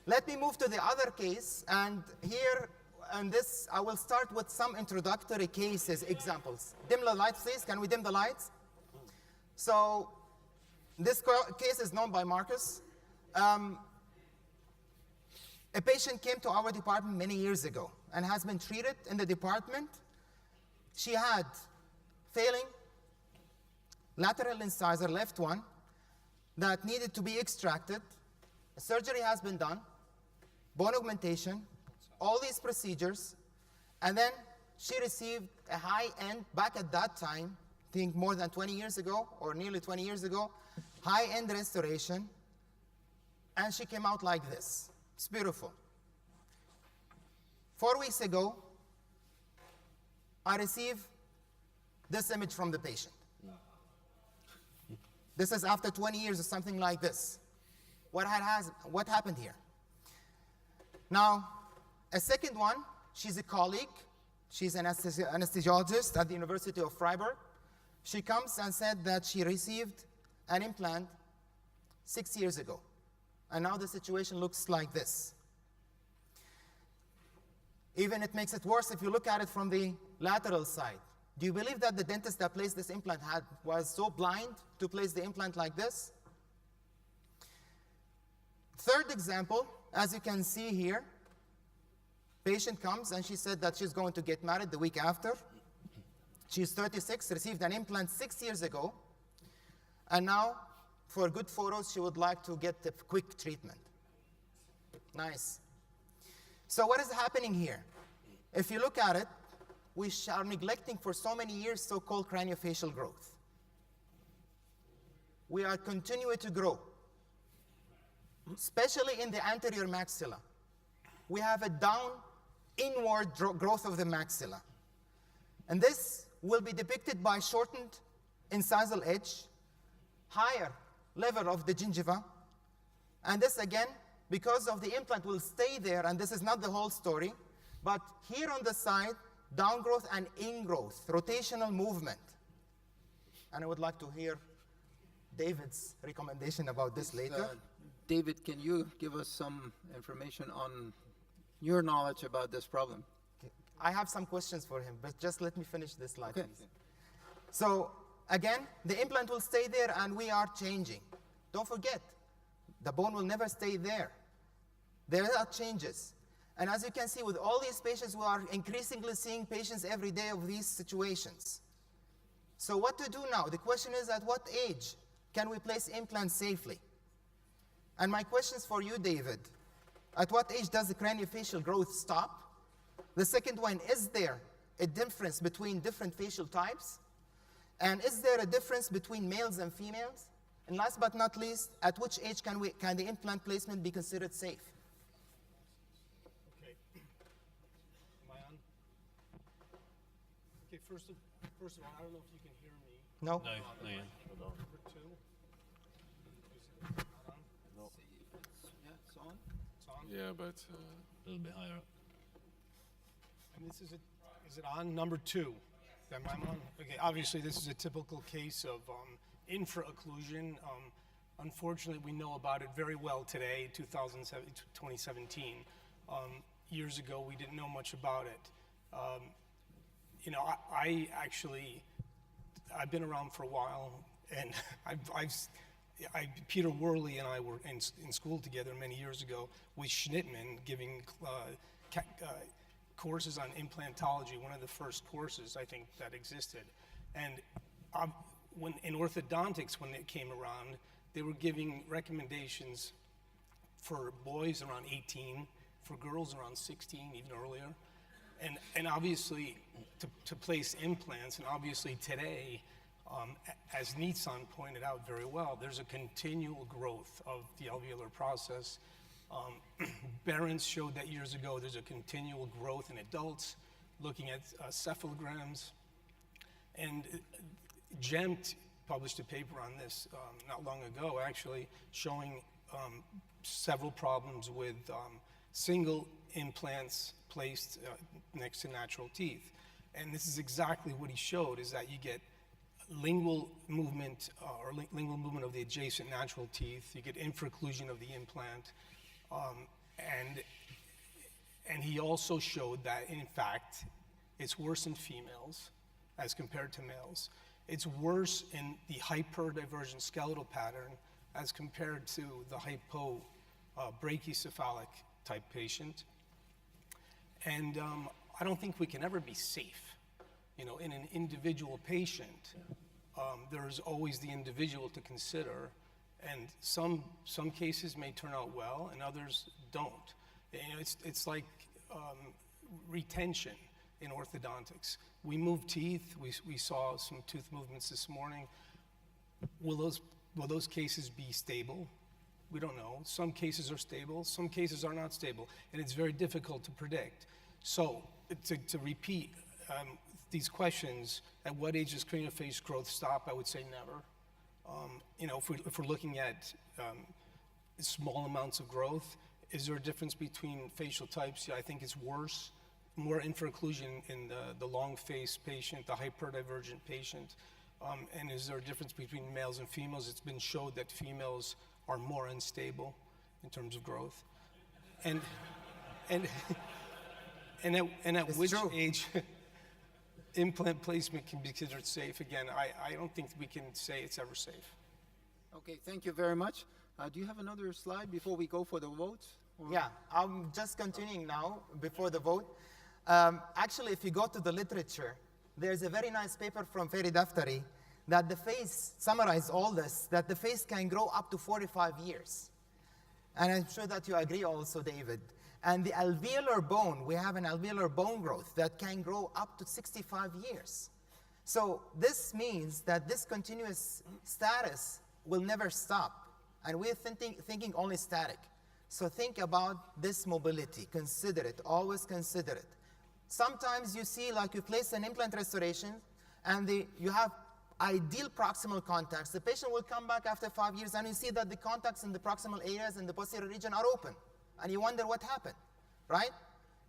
Let me move to the other case, and here on this, I will start with some introductory cases, examples. Dim the lights, please. Can we dim the lights? So this case is known by Marcus. A patient came to our department many years ago and has been treated in the department. She had failing lateral incisor, left one, that needed to be extracted. Surgery has been done, bone augmentation, all these procedures, and then she received a high-end, back at that time, I think more than 20 years ago, or nearly 20 years ago, high-end restoration, and she came out like this. It's beautiful. 4 weeks ago, I received this image from the patient. This is after 20 years or something like this. What happened here? Now, a second one, she's a colleague. She's an anesthesiologist at the University of Freiburg. She comes and said that she received an implant 6 years ago. And now the situation looks like this. Even it makes it worse if you look at it from the lateral side. Do you believe that the dentist that placed this implant was so blind to place the implant like this? Third example, as you can see here, patient comes and she said that she's going to get married the week after. She's 36, received an implant 6 years ago, and now, for good photos, she would like to get a quick treatment. Nice. So what is happening here? If you look at it, we are neglecting for so many years so-called craniofacial growth. We are continuing to grow, especially in the anterior maxilla. We have a down, inward growth of the maxilla. And this will be depicted by shortened incisal edge, higher level of the gingiva, and this again, because of the implant will stay there, and this is not the whole story, but here on the side, downgrowth and ingrowth, rotational movement. And I would like to hear David's recommendation about this later. David, can you give us some information on your knowledge about this problem? I have some questions for him, but just let me finish this slide, Okay. please. So again, the implant will stay there and we are changing. Don't forget, the bone will never stay there. There are changes. And as you can see, with all these patients, we are increasingly seeing patients every day of these situations. So what to do now? The question is, at what age can we place implants safely? And my questions for you, David, at what age does the craniofacial growth stop? The second one, is there a difference between different facial types? And is there a difference between males and females? And last but not least, at which age can the implant placement be considered safe? Okay. Am I on? Okay, first of all, I don't know if you can hear me. No? No, yeah. Number two. Is it not on? No. Yeah, it's on. It's on? Yeah, but a little bit higher up. And this is it on? Number two. Am I on? Okay, obviously this is a typical case of infra-occlusion. Unfortunately, we know about it very well today, 2017. Years ago, we didn't know much about it. You know, I've been around for a while, and Peter Worley and I were in school together many years ago with Schnittman, giving courses on implantology, one of the first courses I think that existed. And when in orthodontics, when it came around, they were giving recommendations for boys around 18, for girls around 16, even earlier. And obviously, to place implants, and obviously today, as Nitsan pointed out very well, there's a continual growth of the alveolar process. Behrens showed that years ago. There's a continual growth in adults, looking at cephalograms. And Gemt published a paper on this not long ago, actually, showing several problems with single implants placed next to natural teeth. And this is exactly what he showed, is that you get lingual movement lingual movement of the adjacent natural teeth. You get infraocclusion of the implant. And he also showed that, in fact, it's worse in females as compared to males. It's worse in the hyperdivergent skeletal pattern as compared to the brachycephalic type patient. And I don't think we can ever be safe. You know, in an individual patient, there's always the individual to consider, and some cases may turn out well and others don't. You know, it's like retention in orthodontics. We move teeth. We saw some tooth movements this morning. Will those cases be stable? We don't know. Some cases are stable. Some cases are not stable, and it's very difficult to predict. So to repeat these questions, at what age does craniofacial growth stop? I would say never. You know, if we're looking at small amounts of growth, is there a difference between facial types? Yeah, I think it's worse. More infraocclusion in the long face patient, the hyperdivergent patient. And is there a difference between males and females? It's been showed that females are more unstable in terms of growth. And at which age implant placement can be considered safe? Again, I don't think we can say it's ever safe. Okay, thank you very much. Do you have another slide before we go for the vote? Or? Yeah, I'm just continuing now before the vote. Actually, if you go to the literature, there's a very nice paper from Dentistry that the face summarized all this, that the face can grow up to 45 years. And I'm sure that you agree also, David. And the alveolar bone, we have an alveolar bone growth that can grow up to 65 years. So this means that this continuous status will never stop. And we're thinking only static. So think about this mobility, consider it, always consider it. Sometimes you see, like you place an implant restoration and you have ideal proximal contacts. The patient will come back after 5 years and you see that the contacts in the proximal areas in the posterior region are open. And you wonder what happened, right?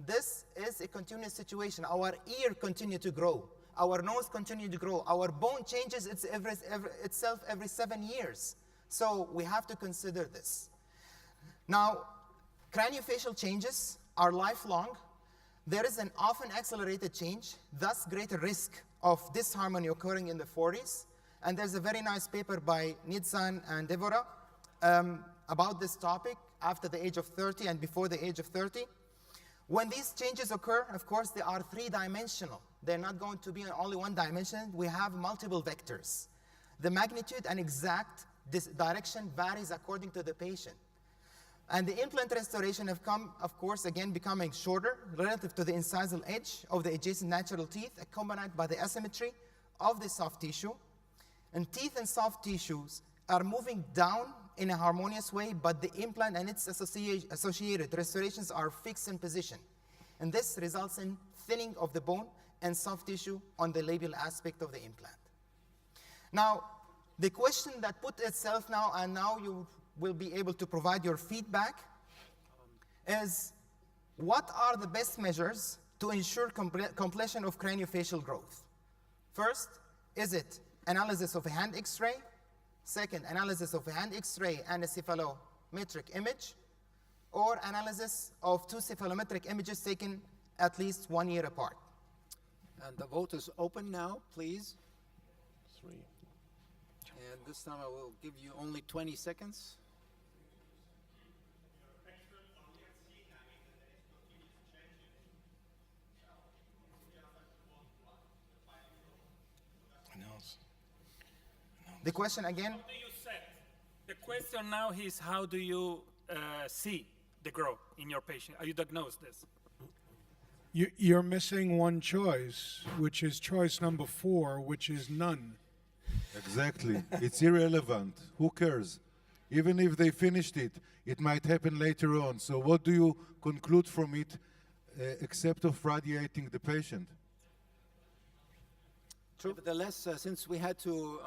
This is a continuous situation. Our ear continues to grow. Our nose continues to grow. Our bone changes itself every 7 years. So we have to consider this. Now, craniofacial changes are lifelong. There is an often accelerated change, thus greater risk of disharmony occurring in the 40s. And there's a very nice paper by Nidsan and Devorah about this topic after the age of 30 and before the age of 30. When these changes occur, of course, they are three-dimensional. They're not going to be in only one dimension. We have multiple vectors. The magnitude and exact direction varies according to the patient. And the implant restoration have come, of course, again becoming shorter relative to the incisal edge of the adjacent natural teeth, accompanied by the asymmetry of the soft tissue. And teeth and soft tissues are moving down in a harmonious way, but the implant and its associated restorations are fixed in position. And this results in thinning of the bone and soft tissue on the labial aspect of the implant. Now, the question that put itself now, and now you will be able to provide your feedback, is what are the best measures to ensure completion of craniofacial growth? First, is it analysis of a hand X-ray? Second, analysis of a hand X-ray and a cephalometric image, or analysis of two cephalometric images taken at least 1 year apart. And the vote is open now, please. 3. And this time I will give you only 20 seconds. The question again? How do you set? The question now is how do you see the growth in your patient? How you diagnose this? You're missing one choice, which is choice number 4, which is none. Exactly. It's irrelevant. Who cares? Even if they finished it, it might happen later on. So what do you conclude from it except of radiating the patient? True. Nevertheless, since we had to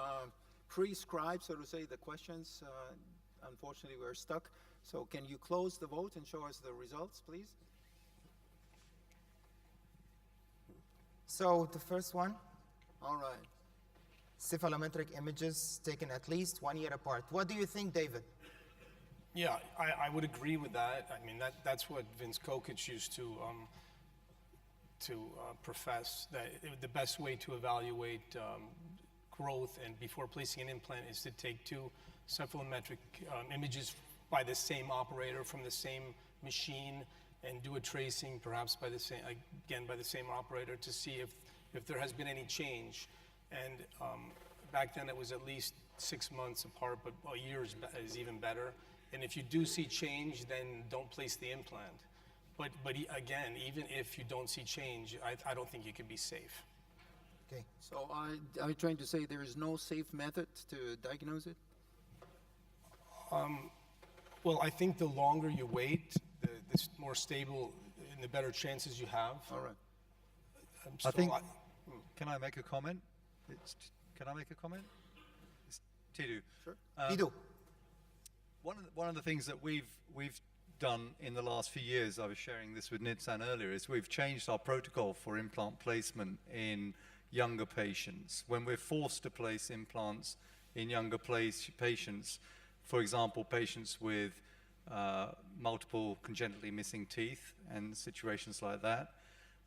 prescribe, so to say, the questions, unfortunately we're stuck. So can you close the vote and show us the results, please? So the first one, All right. cephalometric images taken at least 1 year apart. What do you think, David? Yeah, I would agree with that. I mean, that's what Vince Kokic used to profess, that the best way to evaluate growth and before placing an implant is to take two cephalometric images by the same operator from the same machine and do a tracing, perhaps by the same, again, by the same operator, to see if there has been any change. And back then it was at least 6 months apart, but a year is even better. And if you do see change, then don't place the implant. But again, even if you don't see change, I don't think you can be safe. Okay. So are you trying to say there is no safe method to diagnose it? Well, I think the longer you wait, the more stable and the better chances you have. All right. I think, can I make a comment? Can I make a comment? It's Tidu. Sure. Ido. One of the things that we've done in the last few years, I was sharing this with Nitsan earlier, is we've changed our protocol for implant placement in younger patients. When we're forced to place implants in younger patients, for example, patients with multiple congenitally missing teeth and situations like that,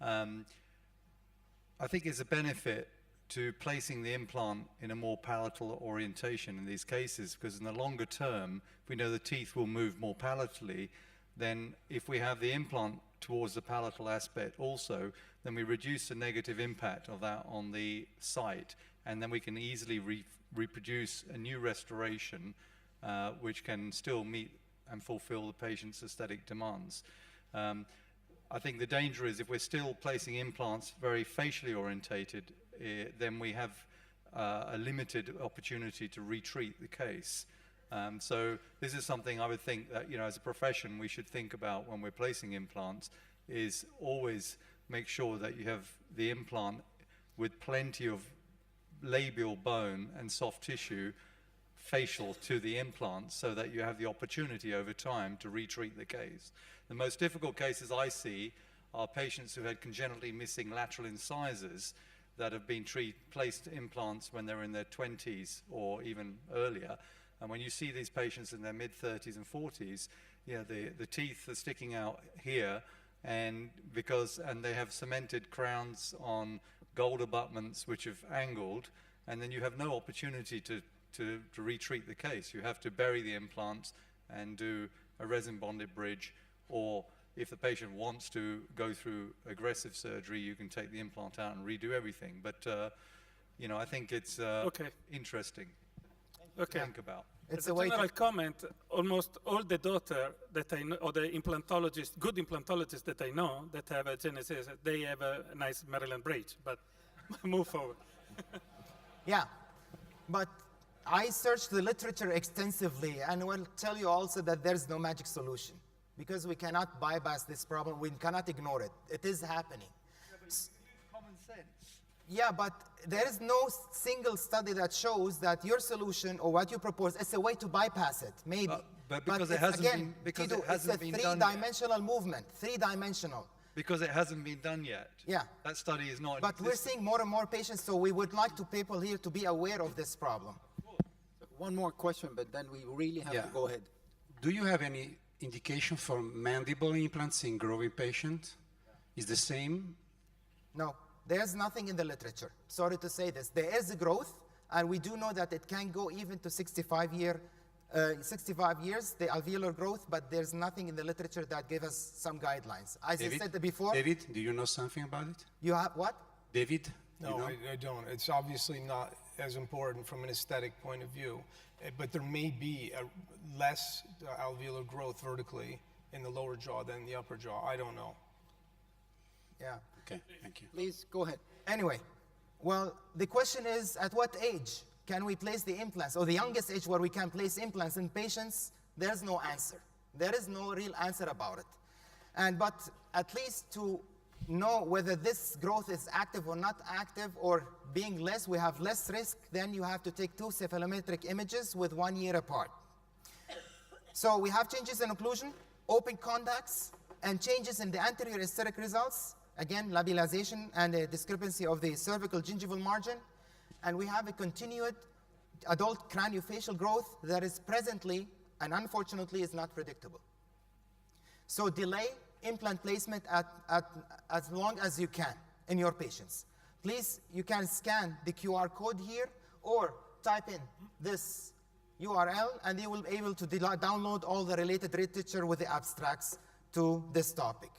I think it's a benefit to placing the implant in a more palatal orientation in these cases, because in the longer term, if we know the teeth will move more palatally, then if we have the implant towards the palatal aspect also, then we reduce the negative impact of that on the site, and then we can easily reproduce a new restoration which can still meet and fulfill the patient's aesthetic demands. I think the danger is if we're still placing implants very facially orientated, then we have a limited opportunity to retreat the case. So this is something I would think that, you know, as a profession, we should think about when we're placing implants, is always make sure that you have the implant with plenty of labial bone and soft tissue facial to the implant, so that you have the opportunity over time to retreat the case. The most difficult cases I see are patients who had congenitally missing lateral incisors that have been placed implants when they're in their 20s or even earlier. And when you see these patients in their mid-30s and 40s, you know, the teeth are sticking out here, and they have cemented crowns on gold abutments which have angled, and then you have no opportunity to retreat the case. You have to bury the implants and do a resin bonded bridge, or if the patient wants to go through aggressive surgery, you can take the implant out and redo everything. But you know, I think it's interesting to think about. It's As a a way general to, comment, almost all the daughter that I know, or the implantologists, good implantologists that I know that have a Genesis, they have a nice Maryland bridge, but move forward. yeah. But I searched the literature extensively, and will tell you also that there's no magic solution, because we cannot bypass this problem. We cannot ignore it. It is happening. Common sense. Yeah, but there is no single study that shows that your solution or what you propose is a way to bypass it. Maybe. But because it it's, hasn't again, been- because Tidu, it hasn't been it's a done yet. three-dimensional movement. Three-dimensional. Because it hasn't been done yet. Yeah. That study is not in But we're existence. seeing more and more patients, so we would like to people here to be aware of this problem. One more question, but then we really have to go ahead. Do you have any indication for mandible implants in growing patients? Is the same? No, there's nothing in the literature. Sorry to say this. There is a growth, and we do know that it can go even to 65 years, the alveolar growth, but there's nothing in the literature that gives us some guidelines. As I said before, David, do you know something about it? you have what? David? No, you know? I don't. It's obviously not as important from an aesthetic point of view, but there may be a less alveolar growth vertically in the lower jaw than the upper jaw. I don't know. Yeah. Okay, thank you. Please go ahead. Anyway, well, the question is, at what age can we place the implants, or the youngest age where we can place implants in patients? There's no answer. There is no real answer about it. But at least to know whether this growth is active or not active, or being less, we have less risk, then you have to take two cephalometric images with 1 year apart. So we have changes in occlusion, open contacts, and changes in the anterior aesthetic results. Again, labialization and a discrepancy of the cervical gingival margin. And we have a continued adult craniofacial growth that is presently and unfortunately is not predictable. So delay implant placement as long as you can in your patients. Please, you can scan the QR code here or type in this URL and you will be able to download all the related literature with the abstracts to this topic.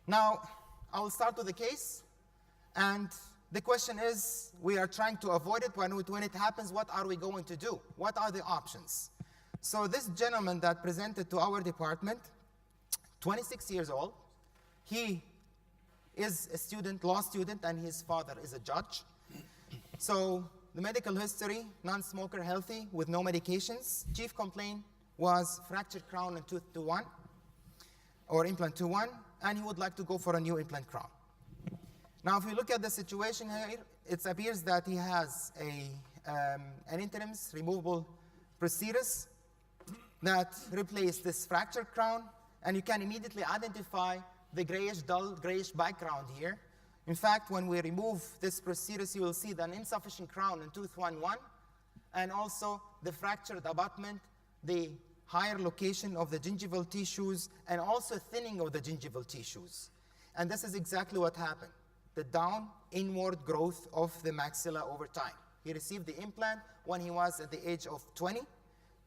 Now, I will start with the case, and the question is, we are trying to avoid it. When it happens, what are we going to do? What are the options? So this gentleman that presented to our department, 26 years old, he is a student, law student, and his father is a judge. So the medical history, non-smoker, healthy, with no medications. Chief complaint was fractured crown and tooth 2-1, or implant 2-1, and he would like to go for a new implant crown. Now, if you look at the situation here, it appears that he has an interim removable prosthesis that replaced this fractured crown, and you can immediately identify the grayish, dull grayish background here. In fact, when we remove this prosthesis, you will see an insufficient crown in tooth 1-1, and also the fractured abutment, the higher location of the gingival tissues, and also thinning of the gingival tissues. And this is exactly what happened, the down inward growth of the maxilla over time. He received the implant when he was at the age of 20.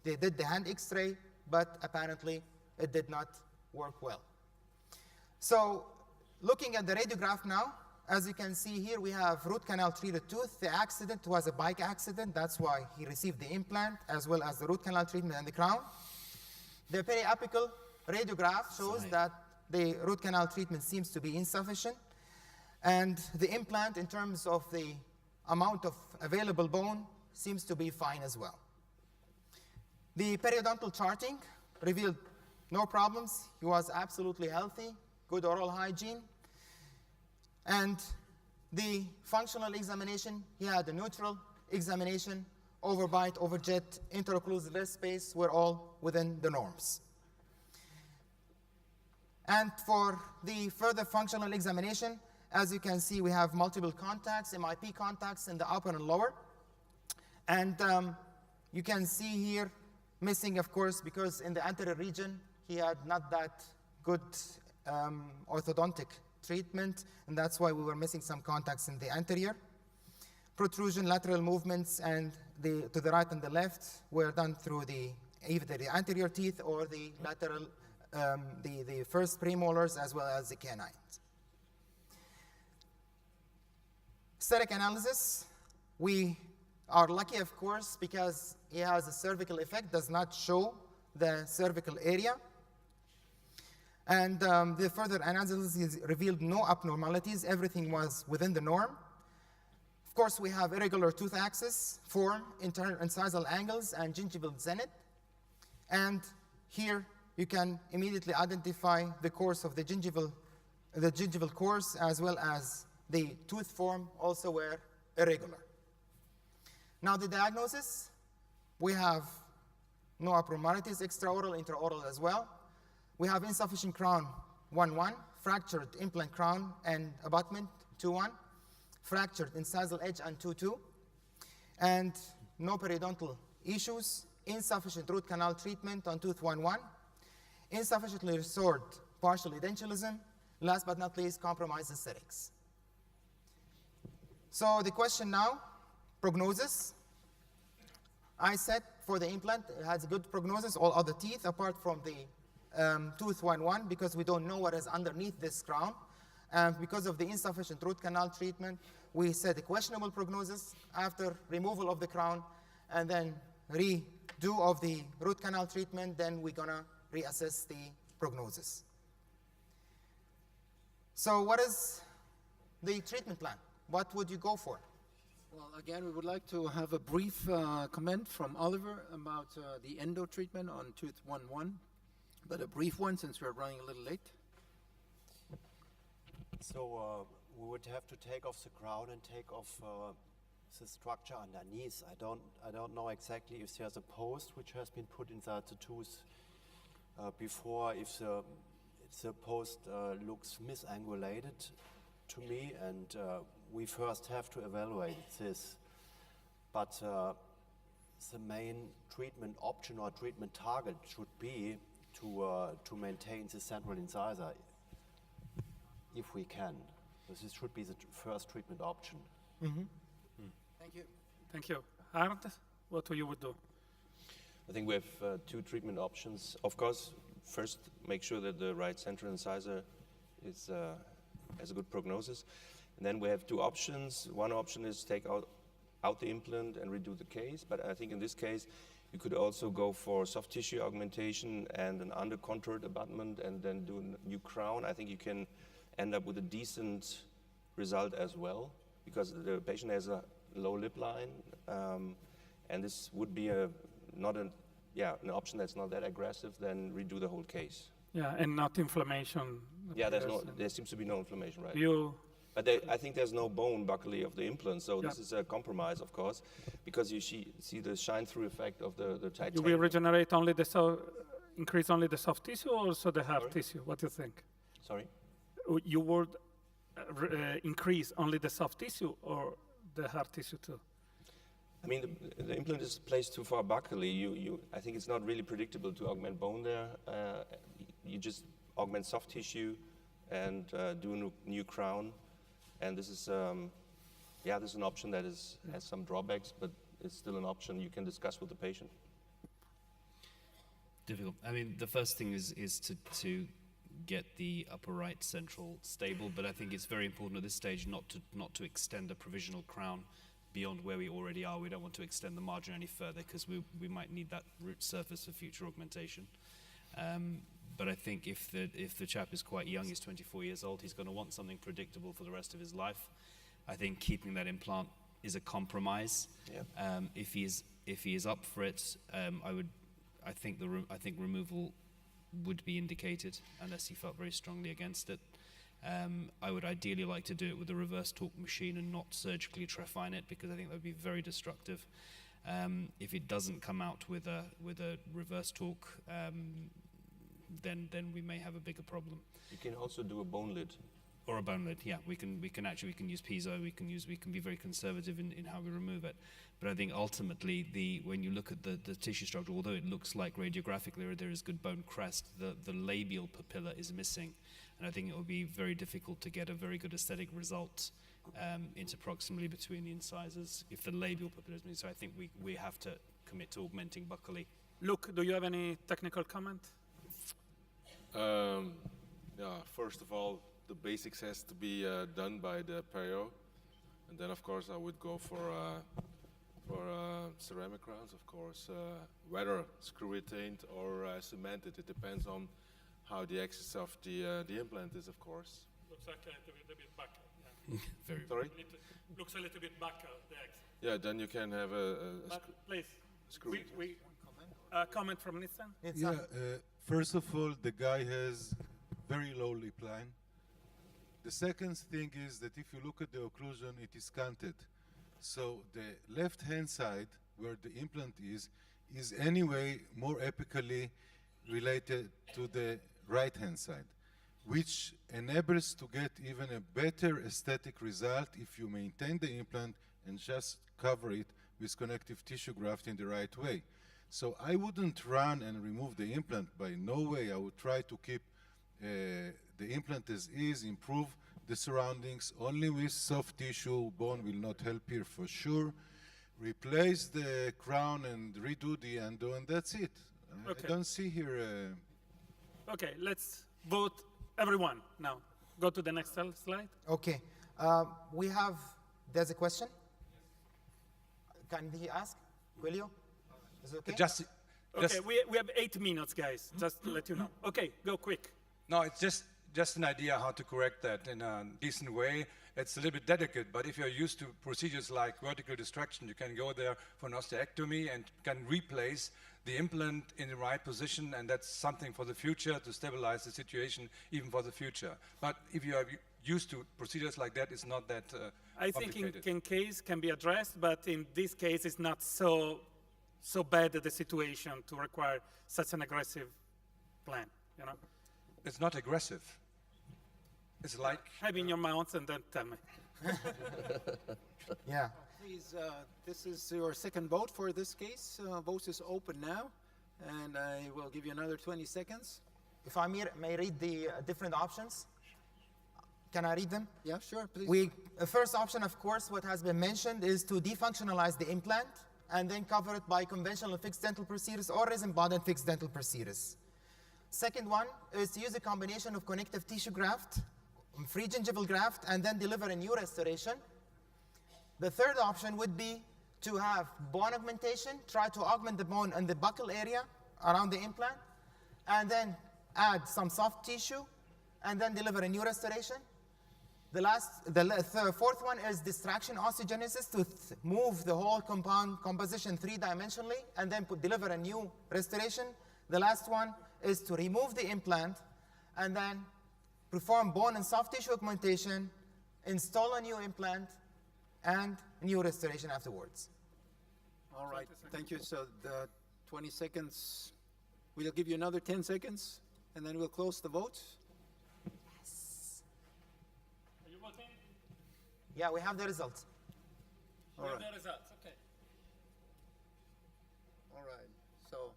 They did the hand x-ray, but apparently it did not work well. So looking at the radiograph now, as you can see here, we have root canal treated tooth. The accident was a bike accident. That's why he received the implant, as well as the root canal treatment and the crown. The periapical radiograph shows that the root canal treatment seems to be insufficient. And the implant, in terms of the amount of available bone, seems to be fine as well. The periodontal charting revealed no problems. He was absolutely healthy, good oral hygiene. And the functional examination, he had a neutral examination, overbite, overjet, interocclusal lid space were all within the norms. And for the further functional examination, as you can see, we have multiple contacts, MIP contacts in the upper and lower. And you can see here, missing, of course, because in the anterior region, he had not that good orthodontic treatment, and that's why we were missing some contacts in the anterior. Protrusion, lateral movements, and to the right and the left were done through either the anterior teeth or the lateral, the first premolars as well as the canines. Aesthetic analysis, we are lucky, of course, because he has a cervical effect, does not show the cervical area. And the further analysis revealed no abnormalities. Everything was within the norm. Of course, we have irregular tooth axis, form, internal incisal angles, and gingival zenith. And here you can immediately identify the course of the gingival course, as well as the tooth form also were irregular. Now the diagnosis, we have no abnormalities, extraoral, intraoral as well. We have insufficient crown 1-1, fractured implant crown and abutment 2-1, fractured incisal edge and 2-2, and no periodontal issues, insufficient root canal treatment on tooth 1-1, insufficiently restored partial edentulosum, last but not least, compromised aesthetics. So the question now, prognosis. I said for the implant, it has a good prognosis, all other teeth apart from the tooth 1-1, because we don't know what is underneath this crown. And because of the insufficient root canal treatment, we said a questionable prognosis after removal of the crown, and then redo of the root canal treatment, then we're gonna reassess the prognosis. So what is the treatment plan? What would you go for? Well, again, we would like to have a brief comment from Oliver about the endo treatment on tooth 1-1, but a brief one since we're running a little late. So we would have to take off the crown and take off the structure underneath. I don't know exactly if there's a post which has been put inside the tooth before, if the post looks misangulated to me, and we first have to evaluate this. But the main treatment option or treatment target should be to maintain the central incisor, if we can. This should be the first treatment option. Thank you. Thank you. Arndt, what you would do? I think we have two treatment options. Of course, first make sure that the right central incisor is, has a good prognosis. And then we have two options. One option is take out the implant and redo the case. But I think in this case, you could also go for soft tissue augmentation and an under-contoured abutment and then do a new crown. I think you can end up with a decent result as well, because the patient has a low lip line, and this would be an option that's not that aggressive. Then redo the whole case. Yeah, and not inflammation. Yeah, there seems to be no inflammation, right? But I think there's no bone buccally of the implant, so this is a compromise, of course, because you see the shine-through effect of the titanium. You will regenerate only increase only the soft tissue or also the hard tissue? What do you think? Sorry? You would increase only the soft tissue or the hard tissue too? I mean, the implant is placed too far buccally. I think it's not really predictable to augment bone there. You just augment soft tissue and do a new crown. And this is, this is an option that has some drawbacks, but it's still an option you can discuss with the patient. Difficult. I mean, the first thing is to get the upper right central stable, but I think it's very important at this stage not to extend a provisional crown beyond where we already are. We don't want to extend the margin any further because we might need that root surface for future augmentation. But I think if the chap is quite young, he's 24 years old, he's going to want something predictable for the rest of his life. I think keeping that implant is a compromise. Yeah. If he is up for it, I think removal would be indicated unless he felt very strongly against it. I would ideally like to do it with a reverse torque machine and not surgically trephine it, because I think that would be very destructive. If it doesn't come out with a reverse torque, then we may have a bigger problem. You can also do a bone lid. Or a bone lid, yeah. We can use piezo. We can be very conservative in how we remove it. But I think ultimately, when you look at the tissue structure, although it looks like radiographically there is good bone crest, the labial papilla is missing, and I think it will be very difficult to get a very good aesthetic result interproximally between the incisors if the labial papilla is missing. So I think we have to commit to augmenting buccally. Luke, do you have any technical comment? First of all, the basics has to be done by the perio, and then of course I would go for ceramic crowns, of course, whether screw retained or cemented. It depends on how the axis of the implant is, of course. Looks like a little bit back. Yeah. Very. Sorry? Looks a little bit back the axis. Yeah, then you can have please, screw. comment from Nissan? Yeah, first of all, the guy has very low lip line. The second thing is that if you look at the occlusion, it is canted. So the left-hand side, where the implant is anyway more apically related to the right-hand side, which enables to get even a better aesthetic result if you maintain the implant and just cover it with connective tissue graft in the right way. So I wouldn't run and remove the implant by no way. I would try to keep the implant as is, improve the surroundings only with soft tissue. Bone will not help here for sure. Replace the crown and redo the endo, and that's it. Okay. I don't see here. Okay, let's vote everyone now. Go to the next slide. Okay. There's a question. Can he ask? Julio? Is it okay? Okay, we have 8 minutes, guys, just to let you know. Okay, go quick. No, it's just an idea how to correct that in a decent way. It's a little bit delicate, but if you're used to procedures like vertical destruction, you can go there for an osteectomy and can replace the implant in the right position, and that's something for the future to stabilize the situation, even for the future. But if you are used to procedures like that, it's not that I think in case can be addressed, but in this case, it's not so bad the situation to require such an aggressive plan, you know? It's not aggressive. It's like... Have in your mouth and then tell me. Yeah. Please, this is your second vote for this case. Vote is open now, and I will give you another 20 seconds. If I may read the different options. Can I read them? Yeah, sure, please. First option, of course, what has been mentioned is to defunctionalize the implant and then cover it by conventional fixed dental procedures or resin-bonded fixed dental procedures. Second one is to use a combination of connective tissue graft, free gingival graft, and then deliver a new restoration. The third option would be to have bone augmentation, try to augment the bone in the buccal area around the implant, and then add some soft tissue, and then deliver a new restoration. The fourth one is distraction osteogenesis, to move the whole composition three-dimensionally and then deliver a new restoration. The last one is to remove the implant and then perform bone and soft tissue augmentation, install a new implant, and new restoration afterwards. All right, thank you. So the 20 seconds, we'll give you another 10 seconds, and then we'll close the vote. Yeah, we have the results. All right. The results, okay. All right, so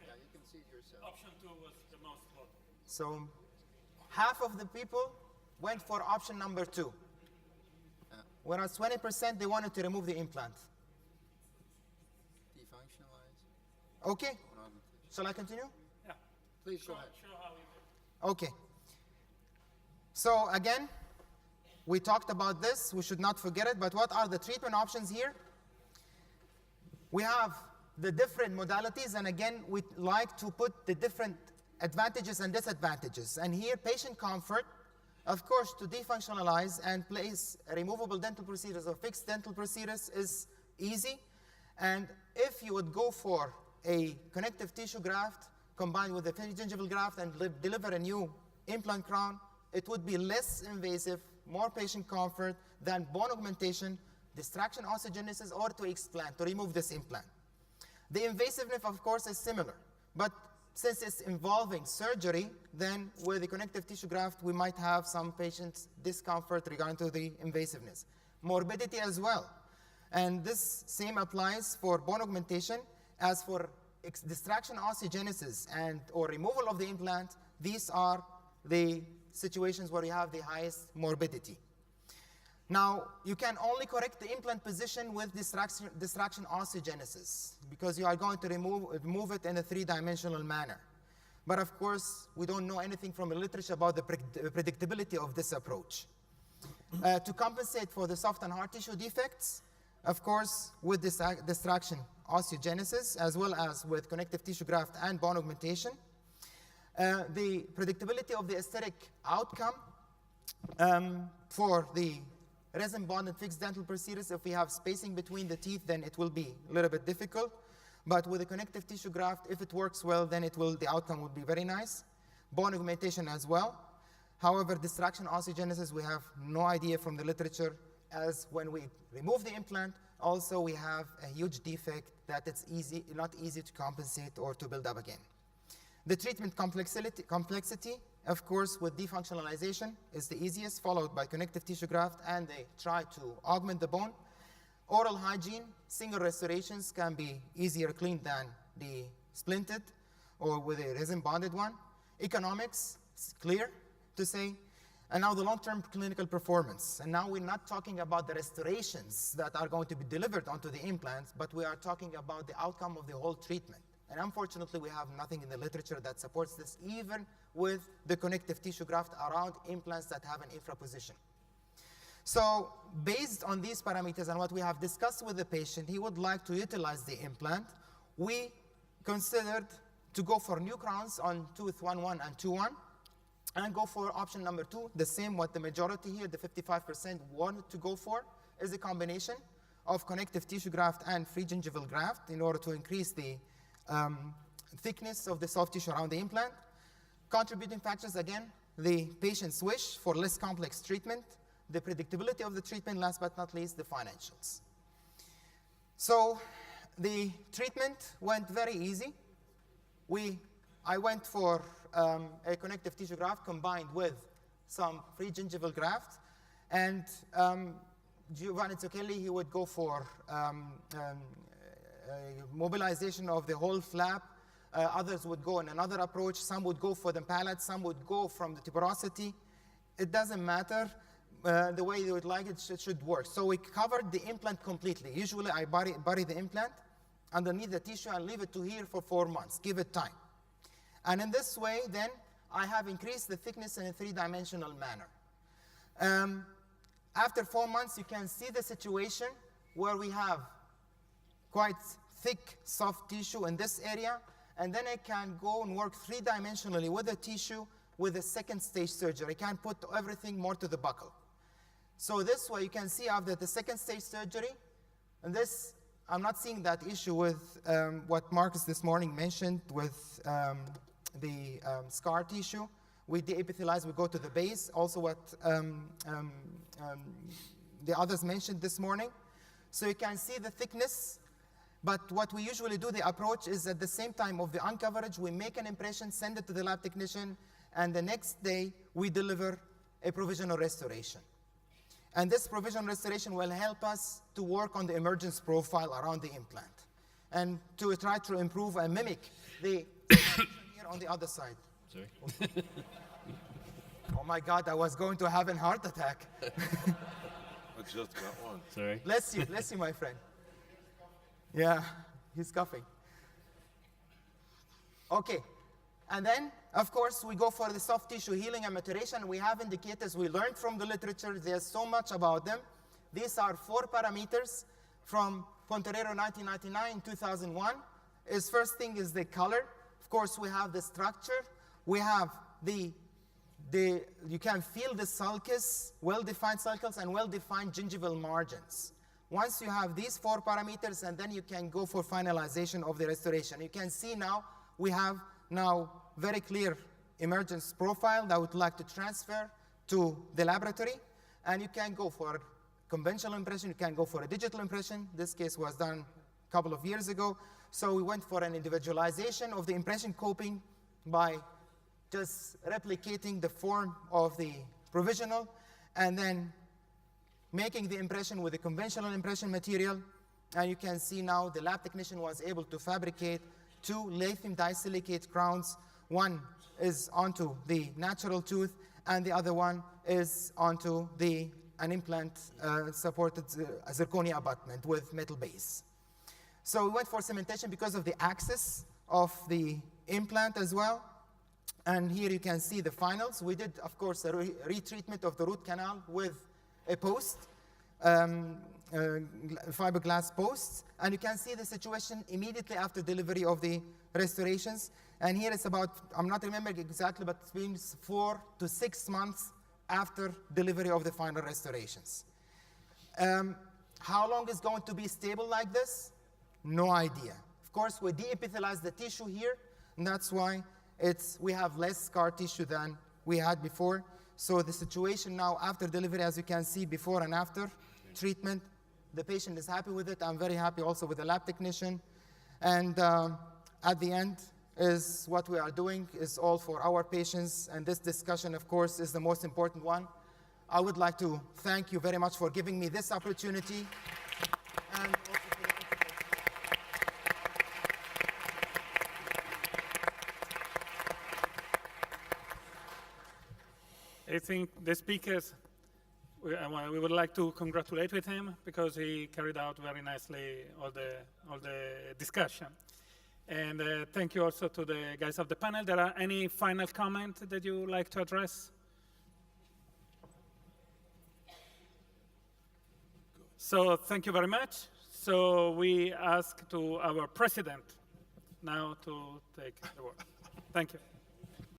yeah, you can see it yourself. Option 2 was the most voted. So half of the people went for option number 2. Whereas 20% they wanted to remove the implant. Defunctionalize. Okay. Shall I continue? Yeah. Please go ahead. Show how you do. Okay. So again, we talked about this. We should not forget it. But what are the treatment options here? We have the different modalities. And again, we like to put the different advantages and disadvantages. And here, patient comfort, of course, to defunctionalize and place removable dental procedures or fixed dental procedures is easy. And if you would go for a connective tissue graft combined with a gingival graft and deliver a new implant crown, it would be less invasive, more patient comfort than bone augmentation, distraction osteogenesis, or to explant, to remove this implant. The invasiveness, of course, is similar. But since it's involving surgery, then with the connective tissue graft, we might have some patients' discomfort regarding to the invasiveness. Morbidity as well. And this same applies for bone augmentation as for distraction osteogenesis and or removal of the implant. These are the situations where you have the highest morbidity. Now, you can only correct the implant position with distraction osteogenesis because you are going to remove it in a three-dimensional manner. But of course, we don't know anything from the literature about the predictability of this approach. To compensate for the soft and hard tissue defects, of course, with distraction osteogenesis, as well as with connective tissue graft and bone augmentation, the predictability of the aesthetic outcome for the resin-bonded fixed dental procedures, if we have spacing between the teeth, then it will be a little bit difficult. But with the connective tissue graft, if it works well, then the outcome would be very nice. Bone augmentation as well. However, distraction osteogenesis, we have no idea from the literature, as when we remove the implant, also we have a huge defect that it's not easy to compensate or to build up again. The treatment complexity, of course, with defunctionalization is the easiest, followed by connective tissue graft, and they try to augment the bone. Oral hygiene, single restorations can be easier cleaned than the splinted or with a resin-bonded one. Economics, it's clear to say. And now the long-term clinical performance. And now we're not talking about the restorations that are going to be delivered onto the implants, but we are talking about the outcome of the whole treatment. And unfortunately, we have nothing in the literature that supports this, even with the connective tissue graft around implants that have an infraposition. So based on these parameters and what we have discussed with the patient, he would like to utilize the implant. We considered to go for new crowns on tooth 1-1 and 2-1, and go for option number 2, the same what the majority here, the 55% wanted to go for, is a combination of connective tissue graft and free gingival graft in order to increase the thickness of the soft tissue around the implant. Contributing factors, again, the patient's wish for less complex treatment, the predictability of the treatment, last but not least, the financials. So the treatment went very easy. I went for a connective tissue graft combined with some free gingival graft. And Giovanni Zucchelli, he would go for mobilization of the whole flap. Others would go in another approach. Some would go for the palate. Some would go from the tuberosity. It doesn't matter. The way you would like it should work. So we covered the implant completely. Usually I bury the implant underneath the tissue and leave it to here for 4 months. Give it time. And in this way, then, I have increased the thickness in a 3-dimensional manner. After 4 months, you can see the situation where we have quite thick, soft tissue in this area, and then I can go and work 3-dimensionally with the tissue with a second stage surgery. I can put everything more to the buccal. So this way, you can see after the second stage surgery, and this, I'm not seeing that issue with what Marcus this morning mentioned with the scar tissue. We deepithelize, we go to the base. Also what the others mentioned this morning. So you can see the thickness, but what we usually do, the approach is at the same time of the uncoverage, we make an impression, send it to the lab technician, and the next day we deliver a provisional restoration. And this provisional restoration will help us to work on the emergence profile around the implant and to try to improve and mimic the here on the other side. Sorry. Oh my God, I was going to have a heart attack. I just got one. Sorry. Bless you, my friend. Yeah, he's coughing. Okay, and then, of course, we go for the soft tissue healing and maturation. We have indicators we learned from the literature. There's so much about them. These are 4 parameters from Pontorero 1999, 2001. First thing is the color. Of course, we have the structure. We have you can feel the sulcus, well-defined sulcus, and well-defined gingival margins. Once you have these 4 parameters, and then you can go for finalization of the restoration. You can see now, we have now very clear emergence profile that I would like to transfer to the laboratory. And you can go for conventional impression, you can go for a digital impression. This case was done a couple of years ago. So we went for an individualization of the impression coping by just replicating the form of the provisional and then making the impression with the conventional impression material. And you can see now the lab technician was able to fabricate 2 lithium disilicate crowns. One is onto the natural tooth, and the other one is onto an implant supported zirconia abutment with metal base. So we went for cementation because of the axis of the implant as well. And here you can see the finals. We did, of course, a retreatment of the root canal with a post, fiberglass posts. And you can see the situation immediately after delivery of the restorations. And here it's about, I'm not remembering exactly, but it's been 4 to 6 months after delivery of the final restorations. How long is going to be stable like this? No idea. Of course, we deepithelize the tissue here, and that's why we have less scar tissue than we had before. So the situation now after delivery, as you can see, before and after treatment, the patient is happy with it. I'm very happy also with the lab technician. And at the end is what we are doing is all for our patients. And this discussion, of course, is the most important one. I would like to thank you very much for giving me this opportunity. And I think the speakers, we would like to congratulate with him because he carried out very nicely all the discussion. And thank you also to the guys of the panel. There are any final comment that you would like to address? So thank you very much. So we ask to our president now to take the word. Thank you.